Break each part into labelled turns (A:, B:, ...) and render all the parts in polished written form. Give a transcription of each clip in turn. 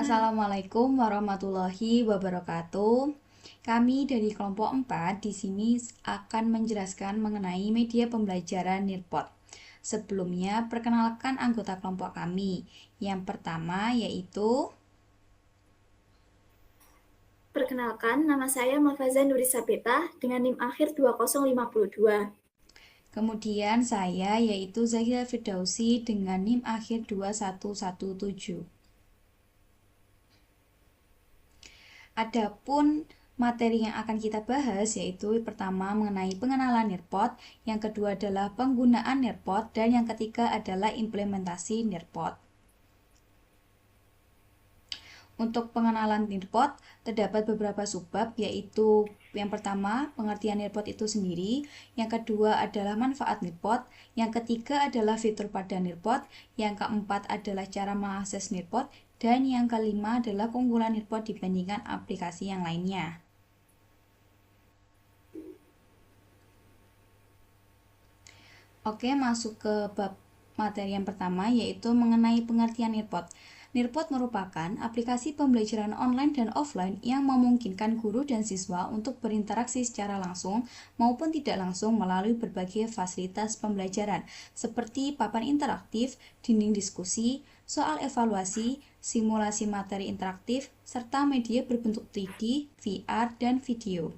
A: Assalamualaikum warahmatullahi wabarakatuh. Kami dari kelompok 4 di sini akan menjelaskan mengenai media pembelajaran Nirpot. Sebelumnya, perkenalkan anggota kelompok kami. Yang pertama yaitu
B: Perkenalkan, nama saya Mafaza Nurisabeta dengan NIM akhir 2052.
A: kemudian saya yaitu Zahira Firdausi dengan NIM akhir 2117. Adapun materi yang akan kita bahas yaitu pertama mengenai pengenalan Nirpot, yang kedua adalah penggunaan Nirpot, dan yang ketiga adalah implementasi Nirpot. Untuk pengenalan Nirpot, terdapat beberapa subbab, yaitu yang pertama, pengertian Nirpot itu sendiri, yang kedua adalah manfaat Nirpot, yang ketiga adalah fitur pada Nirpot, yang keempat adalah cara mengakses Nirpot, dan yang kelima adalah keunggulan Nirpot dibandingkan aplikasi yang lainnya. Oke, masuk ke bab materi yang pertama, yaitu mengenai pengertian Nirpot. Nirpot merupakan aplikasi pembelajaran online dan offline yang memungkinkan guru dan siswa untuk berinteraksi secara langsung maupun tidak langsung melalui berbagai fasilitas pembelajaran, seperti papan interaktif, dinding diskusi, soal evaluasi, simulasi materi interaktif, serta media berbentuk 3D, VR, dan video.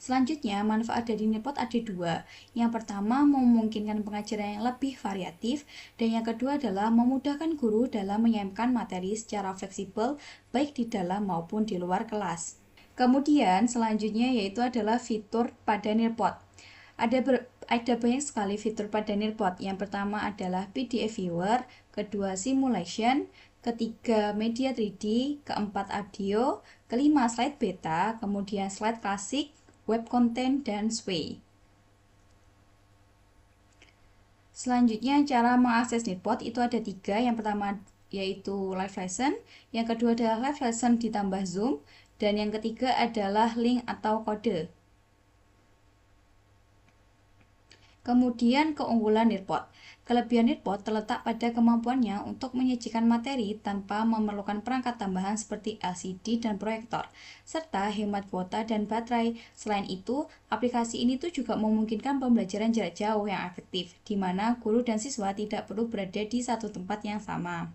A: Selanjutnya, manfaat dari Nirpot ada dua. Yang pertama, memungkinkan pengajaran yang lebih variatif, dan yang kedua adalah memudahkan guru dalam menyampaikan materi secara fleksibel, baik di dalam maupun di luar kelas. Kemudian, selanjutnya yaitu adalah fitur pada Nirpot. Ada banyak sekali fitur pada Nirpot. Yang pertama adalah PDF Viewer, kedua Simulation, ketiga Media 3D, keempat Audio, kelima Slide Beta, kemudian Slide Klasik, Web Content, dan Sway. Selanjutnya, cara mengakses Nirpot itu ada tiga. Yang pertama yaitu live lesson, yang kedua adalah live lesson ditambah Zoom, dan yang ketiga adalah link atau kode. Kemudian keunggulan Nirpot. Kelebihan Nirpot terletak pada kemampuannya untuk menyajikan materi tanpa memerlukan perangkat tambahan seperti LCD dan proyektor, serta hemat kuota dan baterai. Selain itu, aplikasi ini tuh juga memungkinkan pembelajaran jarak jauh yang efektif, di mana guru dan siswa tidak perlu berada di satu tempat yang sama.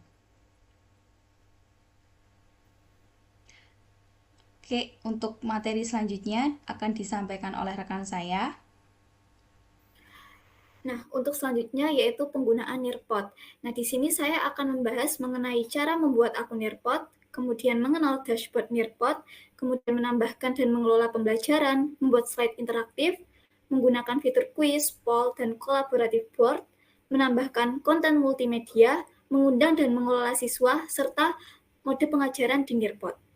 A: Oke, untuk materi selanjutnya akan disampaikan oleh rekan saya.
B: Nah, untuk selanjutnya yaitu penggunaan Nirpot. Nah, di sini saya akan membahas mengenai cara membuat akun Nirpot, kemudian mengenal dashboard Nirpot, kemudian menambahkan dan mengelola pembelajaran, membuat slide interaktif, menggunakan fitur quiz, poll, dan collaborative board, menambahkan konten multimedia, mengundang dan mengelola siswa, serta mode pengajaran di Nirpot.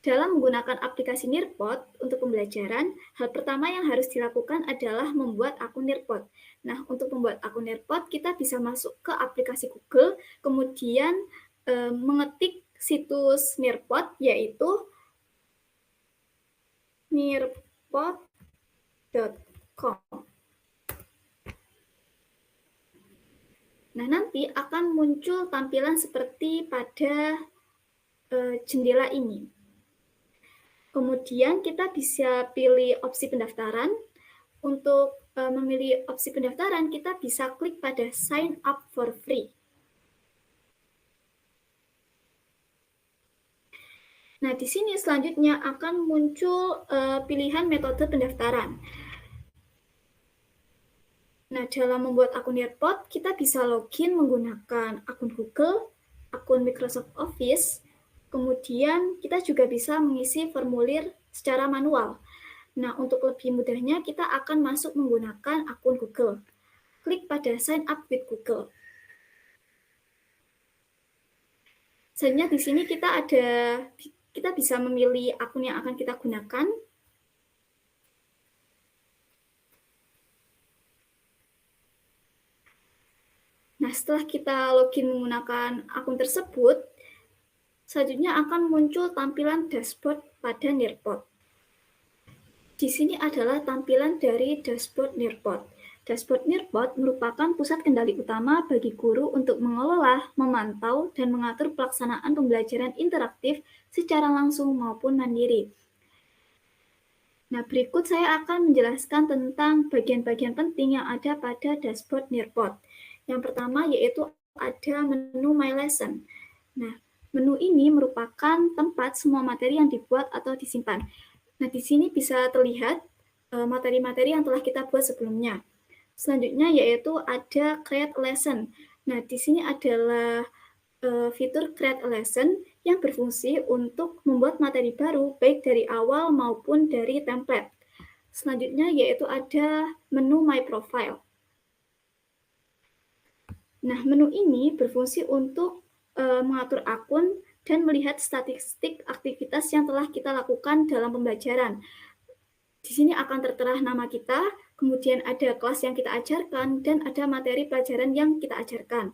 B: Dalam menggunakan aplikasi Nirpot untuk pembelajaran, hal pertama yang harus dilakukan adalah membuat akun Nirpot. Nah, untuk membuat akun Nirpot, kita bisa masuk ke aplikasi Google, kemudian mengetik situs Nirpot, yaitu nirpot.com. Nah, nanti akan muncul tampilan seperti pada jendela ini. Kemudian kita bisa pilih opsi pendaftaran. Untuk memilih opsi pendaftaran, kita bisa klik pada sign up for free. Nah, di sini selanjutnya akan muncul pilihan metode pendaftaran. Nah, dalam membuat akun Nirpot, kita bisa login menggunakan akun Google, akun Microsoft Office, kemudian kita juga bisa mengisi formulir secara manual. Nah, untuk lebih mudahnya, kita akan masuk menggunakan akun Google. Klik pada Sign Up with Google. Selanjutnya di sini kita bisa memilih akun yang akan kita gunakan. Nah, setelah kita login menggunakan akun tersebut, selanjutnya akan muncul tampilan dashboard pada Nirpot. Di sini adalah tampilan dari dashboard Nirpot. Dashboard Nearpod merupakan pusat kendali utama bagi guru untuk mengelola, memantau, dan mengatur pelaksanaan pembelajaran interaktif secara langsung maupun mandiri. Nah, berikut saya akan menjelaskan tentang bagian-bagian penting yang ada pada dashboard Nearpod. Yang pertama yaitu ada menu My Lesson. Nah, menu ini merupakan tempat semua materi yang dibuat atau disimpan. Nah, di sini bisa terlihat materi-materi yang telah kita buat sebelumnya. Selanjutnya yaitu ada Create a Lesson. Nah, di sini adalah fitur Create a Lesson yang berfungsi untuk membuat materi baru baik dari awal maupun dari template. Selanjutnya yaitu ada menu My Profile. Nah, menu ini berfungsi untuk mengatur akun dan melihat statistik aktivitas yang telah kita lakukan dalam pembelajaran. Di sini akan tertera nama kita, kemudian ada kelas yang kita ajarkan, dan ada materi pelajaran yang kita ajarkan.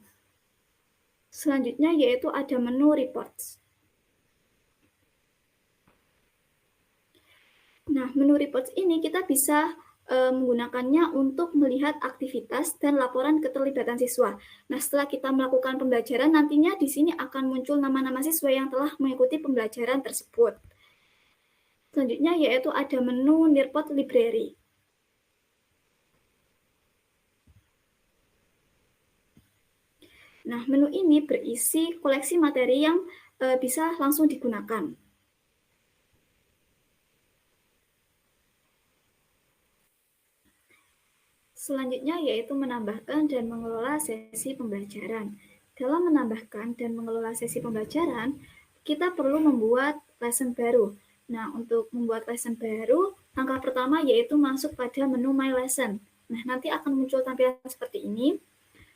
B: Selanjutnya yaitu ada menu Reports. Nah, menu Reports ini kita bisa menggunakannya untuk melihat aktivitas dan laporan keterlibatan siswa. Nah, setelah kita melakukan pembelajaran, nantinya di sini akan muncul nama-nama siswa yang telah mengikuti pembelajaran tersebut. Selanjutnya yaitu ada menu Nearpod Library. Nah, menu ini berisi koleksi materi yang bisa langsung digunakan. Selanjutnya yaitu menambahkan dan mengelola sesi pembelajaran. Dalam menambahkan dan mengelola sesi pembelajaran, kita perlu membuat lesson baru. Nah, untuk membuat lesson baru, langkah pertama yaitu masuk pada menu My Lesson. Nah, nanti akan muncul tampilan seperti ini.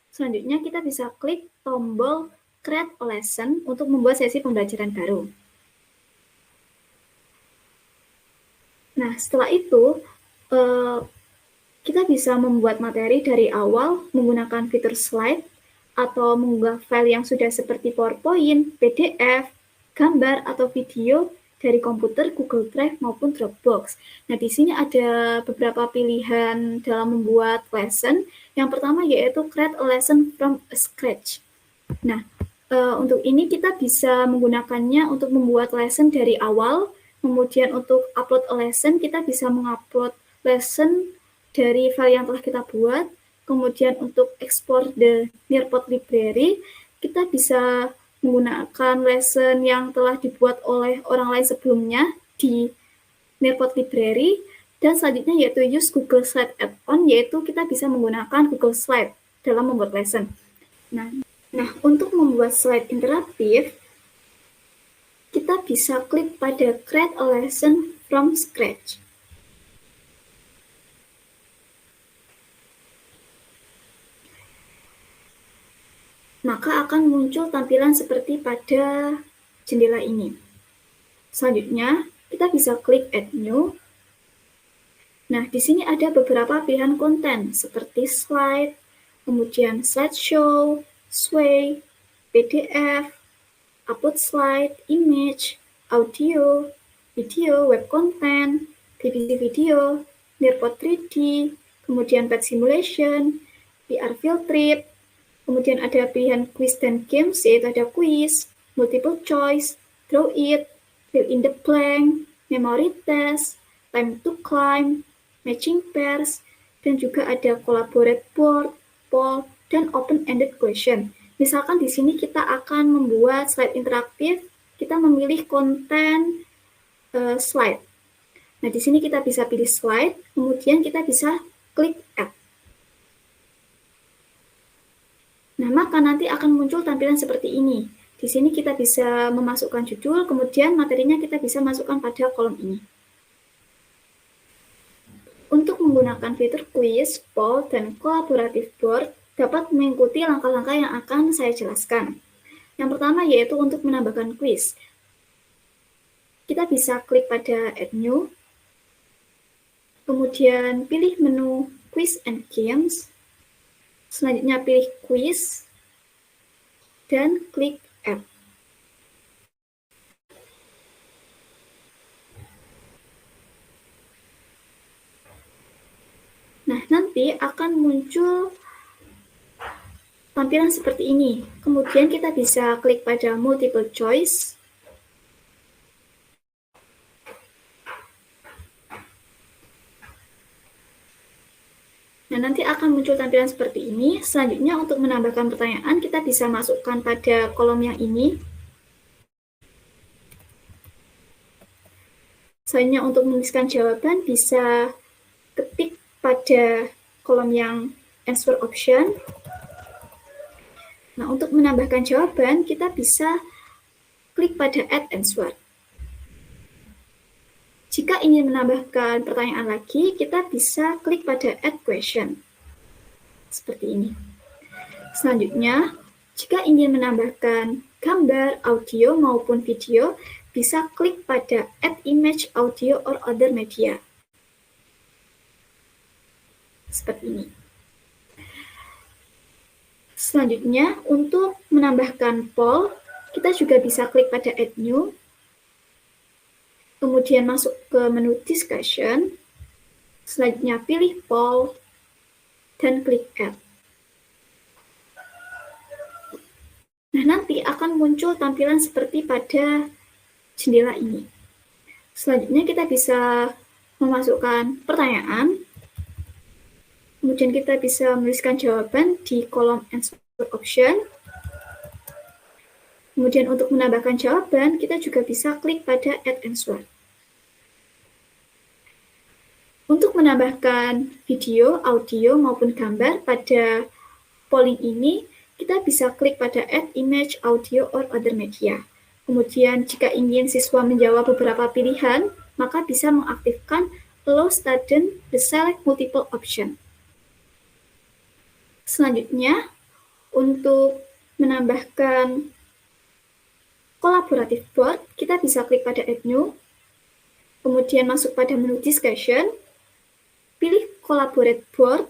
B: Selanjutnya kita bisa klik tombol Create a Lesson untuk membuat sesi pembelajaran baru. Nah, setelah itu, kita bisa membuat materi dari awal menggunakan fitur slide atau mengunggah file yang sudah seperti PowerPoint, PDF, gambar, atau video dari komputer, Google Drive, maupun Dropbox. Nah, di sini ada beberapa pilihan dalam membuat lesson. Yang pertama yaitu Create a Lesson from Scratch. Nah, untuk ini kita bisa menggunakannya untuk membuat lesson dari awal. Kemudian untuk upload a lesson, kita bisa mengupload lesson dari file yang telah kita buat. Kemudian untuk export the Nearpod library, kita bisa menggunakan lesson yang telah dibuat oleh orang lain sebelumnya di Nearpod library. Dan selanjutnya yaitu use Google Slide add-on, yaitu kita bisa menggunakan Google Slide dalam membuat lesson. Nah, untuk membuat slide interaktif, kita bisa klik pada Create a Lesson from Scratch. Maka akan muncul tampilan seperti pada jendela ini. Selanjutnya, kita bisa klik Add New. Nah, di sini ada beberapa pilihan konten seperti slide, kemudian slideshow, sway, PDF, upload slide, image, audio, video, web content, PPT video, Nearpod 3D, kemudian pet simulation, VR field trip, kemudian ada pilihan quiz dan games, yaitu ada quiz, multiple choice, draw it, fill in the blank, memory test, time to climb, matching pairs, dan juga ada collaborate board, poll, dan open-ended question. Misalkan di sini kita akan membuat slide interaktif, kita memilih konten slide. Nah, di sini kita bisa pilih slide, kemudian kita bisa klik add. Nah, maka nanti akan muncul tampilan seperti ini. Di sini kita bisa memasukkan judul, kemudian materinya kita bisa masukkan pada kolom ini. Untuk menggunakan fitur quiz, poll, dan collaborative board, dapat mengikuti langkah-langkah yang akan saya jelaskan. Yang pertama yaitu untuk menambahkan quiz. Kita bisa klik pada Add New, kemudian pilih menu Quiz and Games, selanjutnya pilih Quiz, dan klik Add. Nah, nanti akan muncul tampilan seperti ini. Kemudian kita bisa klik pada multiple choice. Nah, nanti akan muncul tampilan seperti ini. Selanjutnya, untuk menambahkan pertanyaan, kita bisa masukkan pada kolom yang ini. Selanjutnya, untuk menuliskan jawaban, bisa ketik pada kolom yang answer option. Nah, untuk menambahkan jawaban, kita bisa klik pada add answer. Jika ingin menambahkan pertanyaan lagi, kita bisa klik pada add question. Seperti ini. Selanjutnya, jika ingin menambahkan gambar, audio, maupun video, bisa klik pada add image, audio, or other media. Seperti ini. Selanjutnya, untuk menambahkan poll, kita juga bisa klik pada add new, kemudian masuk ke menu discussion, selanjutnya pilih poll, dan klik add. Nah, nanti akan muncul tampilan seperti pada jendela ini. Selanjutnya kita bisa memasukkan pertanyaan, kemudian kita bisa menuliskan jawaban di kolom answer option. Kemudian untuk menambahkan jawaban, kita juga bisa klik pada add answer. Untuk menambahkan video, audio, maupun gambar pada polling ini, kita bisa klik pada add image, audio, or other media. Kemudian jika ingin siswa menjawab beberapa pilihan, maka bisa mengaktifkan allow student the select multiple option. Selanjutnya, untuk menambahkan collaborative board, kita bisa klik pada add new, kemudian masuk pada menu discussion, pilih collaborate board,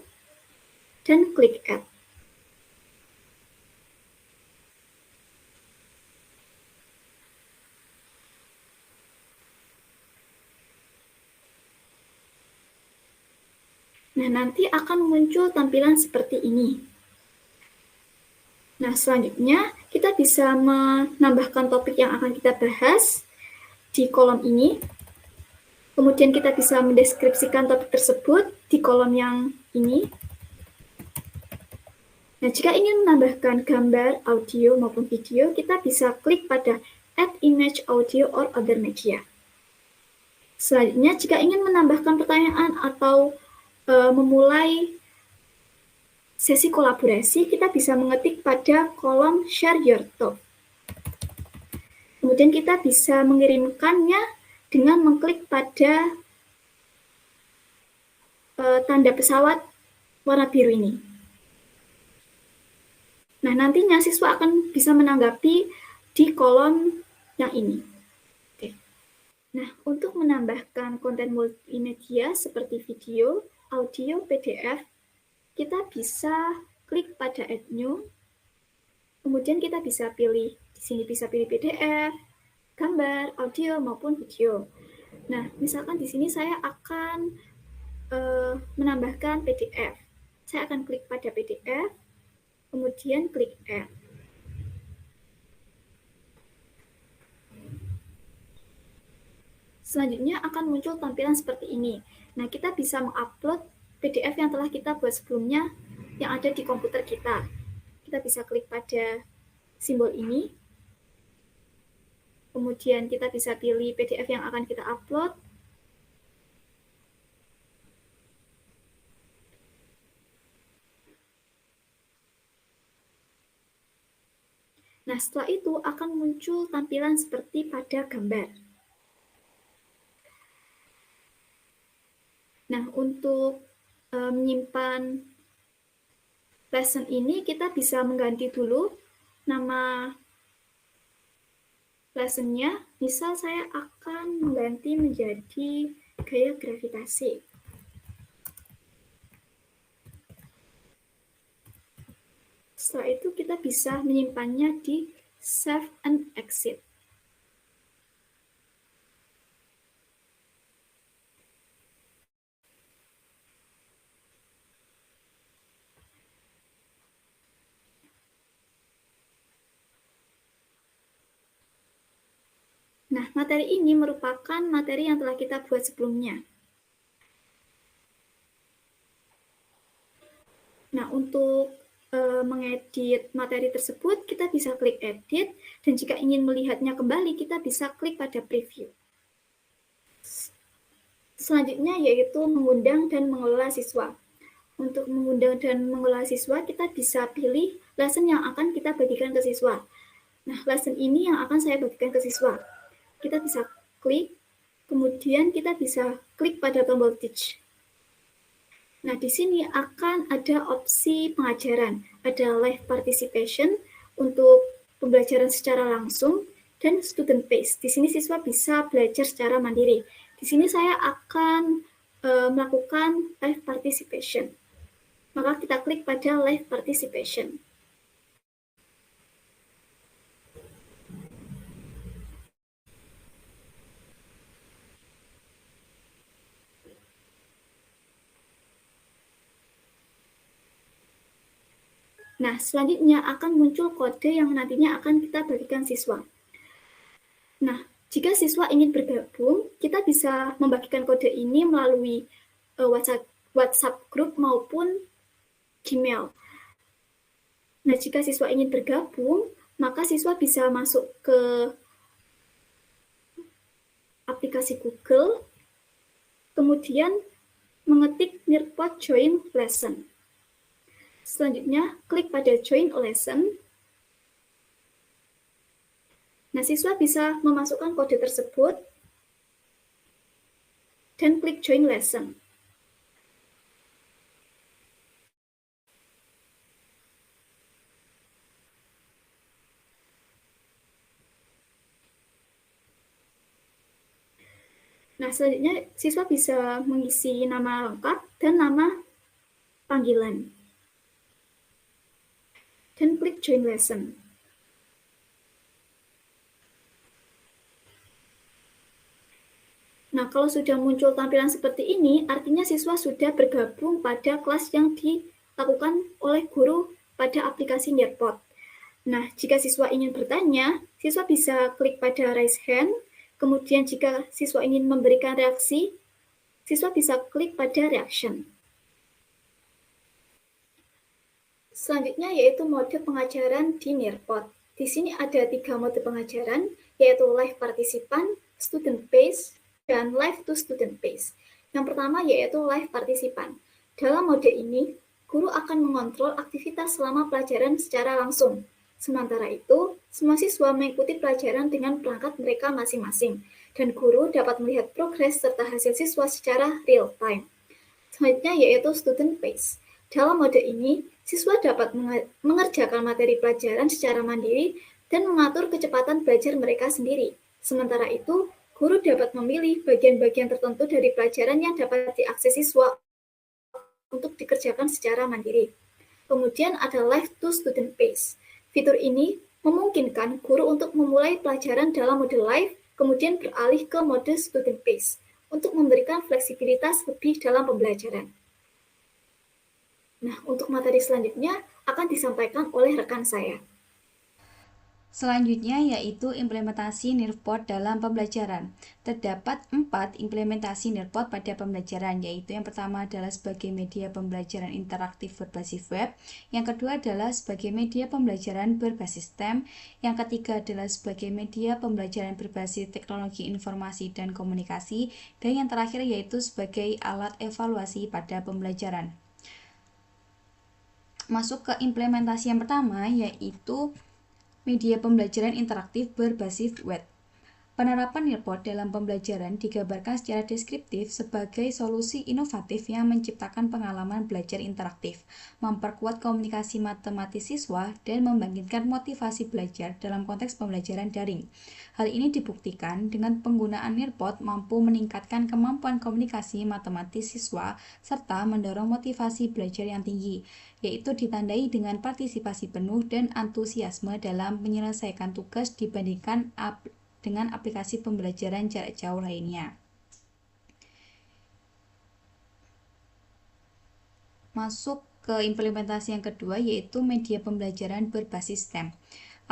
B: dan klik add. Nah, nanti akan muncul tampilan seperti ini. Nah, selanjutnya kita bisa menambahkan topik yang akan kita bahas di kolom ini. Kemudian kita bisa mendeskripsikan topik tersebut di kolom yang ini. Nah, jika ingin menambahkan gambar, audio, maupun video, kita bisa klik pada add image, audio, or other media. Selanjutnya, jika ingin menambahkan pertanyaan atau memulai sesi kolaborasi, kita bisa mengetik pada kolom share your thought. Kemudian kita bisa mengirimkannya dengan mengklik pada tanda pesawat warna biru ini. Nah, nantinya siswa akan bisa menanggapi di kolom yang ini. Oke. Nah, untuk menambahkan konten multimedia seperti video, audio, PDF, kita bisa klik pada add new, kemudian kita bisa pilih, di sini bisa pilih PDF, gambar, audio, maupun video. Nah, misalkan di sini saya akan menambahkan PDF. Saya akan klik pada PDF, kemudian klik add. Selanjutnya akan muncul tampilan seperti ini. Nah, kita bisa mengupload PDF yang telah kita buat sebelumnya yang ada di komputer kita. Kita bisa klik pada simbol ini. Kemudian kita bisa pilih PDF yang akan kita upload. Nah, setelah itu akan muncul tampilan seperti pada gambar. Nah, untuk menyimpan lesson ini, kita bisa mengganti dulu nama lessonnya. Misal saya akan mengganti menjadi gaya gravitasi. Setelah itu kita bisa menyimpannya di save and exit. Nah, materi ini merupakan materi yang telah kita buat sebelumnya. Nah, untuk mengedit materi tersebut, kita bisa klik edit, dan jika ingin melihatnya kembali, kita bisa klik pada preview. Selanjutnya yaitu mengundang dan mengelola siswa. Untuk mengundang dan mengelola siswa, kita bisa pilih lesson yang akan kita bagikan ke siswa. Nah, lesson ini yang akan saya bagikan ke siswa. Kita bisa klik, kemudian kita bisa klik pada tombol teach. Nah, di sini akan ada opsi pengajaran. Ada live participation untuk pembelajaran secara langsung dan student based. Di sini siswa bisa belajar secara mandiri. Di sini saya akan melakukan live participation. Maka kita klik pada live participation. Nah, selanjutnya akan muncul kode yang nantinya akan kita bagikan siswa. Nah, jika siswa ingin bergabung, kita bisa membagikan kode ini melalui WhatsApp group maupun Gmail. Nah, jika siswa ingin bergabung, maka siswa bisa masuk ke aplikasi Google, kemudian mengetik Nearpod Join Lesson. Selanjutnya, klik pada Join Lesson. Nah, siswa bisa memasukkan kode tersebut dan klik Join Lesson. Nah, selanjutnya siswa bisa mengisi nama lengkap dan nama panggilan. Dan klik Join Lesson. Nah, kalau sudah muncul tampilan seperti ini, artinya siswa sudah bergabung pada kelas yang dilakukan oleh guru pada aplikasi Nearpod. Nah, jika siswa ingin bertanya, siswa bisa klik pada raise hand, kemudian jika siswa ingin memberikan reaksi, siswa bisa klik pada reaction. Selanjutnya yaitu mode pengajaran di Nearpod. Di sini ada 3 mode pengajaran, yaitu live partisipan, student based, dan live to student based. Yang pertama yaitu live partisipan. Dalam mode ini, guru akan mengontrol aktivitas selama pelajaran secara langsung. Sementara itu, semua siswa mengikuti pelajaran dengan perangkat mereka masing-masing, dan guru dapat melihat progres serta hasil siswa secara real time. Selanjutnya yaitu student based. Dalam mode ini, siswa dapat mengerjakan materi pelajaran secara mandiri dan mengatur kecepatan belajar mereka sendiri. Sementara itu, guru dapat memilih bagian-bagian tertentu dari pelajaran yang dapat diakses siswa untuk dikerjakan secara mandiri. Kemudian ada live to student based. Fitur ini memungkinkan guru untuk memulai pelajaran dalam mode live, kemudian beralih ke mode student based untuk memberikan fleksibilitas lebih dalam pembelajaran. Nah, untuk materi selanjutnya akan disampaikan oleh rekan saya.
A: Selanjutnya yaitu implementasi Nearpod dalam pembelajaran. Terdapat 4 implementasi Nearpod pada pembelajaran, yaitu yang pertama adalah sebagai media pembelajaran interaktif berbasis web, yang kedua adalah sebagai media pembelajaran berbasis STEM, yang ketiga adalah sebagai media pembelajaran berbasis teknologi informasi dan komunikasi, dan yang terakhir yaitu sebagai alat evaluasi pada pembelajaran. Masuk ke implementasi yang pertama yaitu media pembelajaran interaktif berbasis web. Penerapan Nearpod dalam pembelajaran digambarkan secara deskriptif sebagai solusi inovatif yang menciptakan pengalaman belajar interaktif, memperkuat komunikasi matematis siswa, dan membangkitkan motivasi belajar dalam konteks pembelajaran daring. Hal ini dibuktikan dengan penggunaan Nearpod mampu meningkatkan kemampuan komunikasi matematis siswa serta mendorong motivasi belajar yang tinggi, yaitu ditandai dengan partisipasi penuh dan antusiasme dalam menyelesaikan tugas dibandingkan dengan aplikasi pembelajaran jarak jauh lainnya. Masuk ke implementasi yang kedua yaitu media pembelajaran berbasis STEM.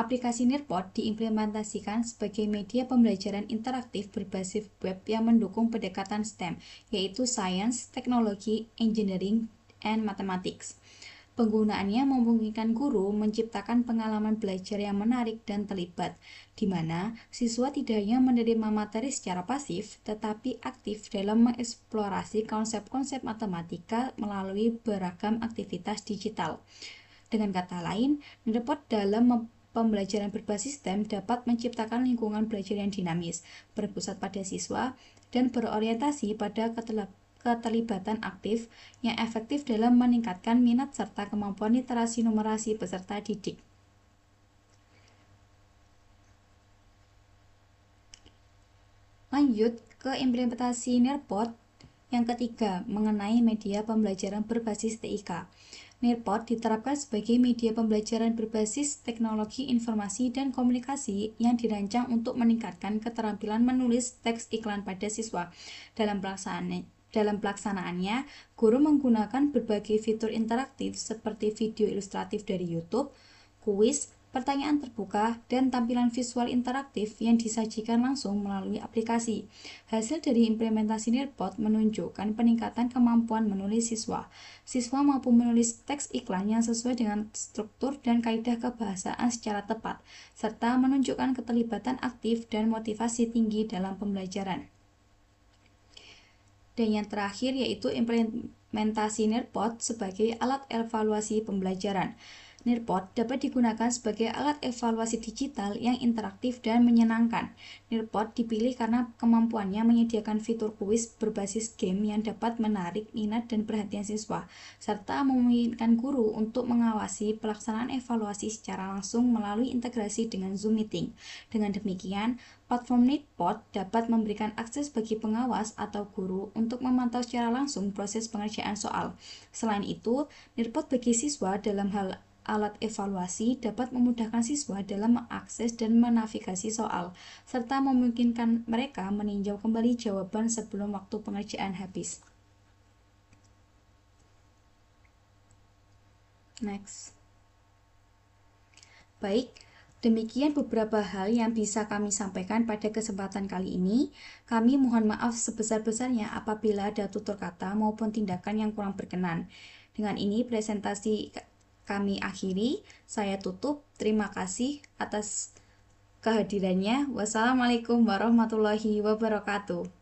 A: Aplikasi Nearpod diimplementasikan sebagai media pembelajaran interaktif berbasis web yang mendukung pendekatan STEM, yaitu Science, Technology, Engineering, and Mathematics. Penggunaannya memungkinkan guru menciptakan pengalaman belajar yang menarik dan terlibat, di mana siswa tidak hanya menerima materi secara pasif, tetapi aktif dalam mengeksplorasi konsep-konsep matematika melalui beragam aktivitas digital. Dengan kata lain, Nearpod dalam pembelajaran berbasis STEM dapat menciptakan lingkungan belajar yang dinamis, berpusat pada siswa, dan berorientasi pada keterlibatan aktif yang efektif dalam meningkatkan minat serta kemampuan literasi numerasi peserta didik. Lanjut ke implementasi Nearpod yang ketiga, mengenai media pembelajaran berbasis TIK. Nearpod diterapkan sebagai media pembelajaran berbasis teknologi informasi dan komunikasi yang dirancang untuk meningkatkan keterampilan menulis teks iklan pada siswa. Dalam pelaksanaannya, guru menggunakan berbagai fitur interaktif seperti video ilustratif dari YouTube, kuis, pertanyaan terbuka, dan tampilan visual interaktif yang disajikan langsung melalui aplikasi. Hasil dari implementasi Nearpod menunjukkan peningkatan kemampuan menulis siswa. Siswa mampu menulis teks iklan yang sesuai dengan struktur dan kaidah kebahasaan secara tepat, serta menunjukkan keterlibatan aktif dan motivasi tinggi dalam pembelajaran. Dan yang terakhir yaitu implementasi Nearpod sebagai alat evaluasi pembelajaran. Nearpod dapat digunakan sebagai alat evaluasi digital yang interaktif dan menyenangkan. Nearpod dipilih karena kemampuannya menyediakan fitur kuis berbasis game yang dapat menarik minat dan perhatian siswa, serta memungkinkan guru untuk mengawasi pelaksanaan evaluasi secara langsung melalui integrasi dengan Zoom Meeting. Dengan demikian, platform Nearpod dapat memberikan akses bagi pengawas atau guru untuk memantau secara langsung proses pengerjaan soal. Selain itu, Nearpod bagi siswa dalam hal alat evaluasi dapat memudahkan siswa dalam mengakses dan menavigasi soal, serta memungkinkan mereka meninjau kembali jawaban sebelum waktu pengerjaan habis. Next. Baik, demikian beberapa hal yang bisa kami sampaikan pada kesempatan kali ini. Kami mohon maaf sebesar-besarnya apabila ada tutur kata maupun tindakan yang kurang berkenan. Dengan ini presentasi kami akhiri. Saya tutup. Terima kasih atas kehadirannya. Wassalamualaikum warahmatullahi wabarakatuh.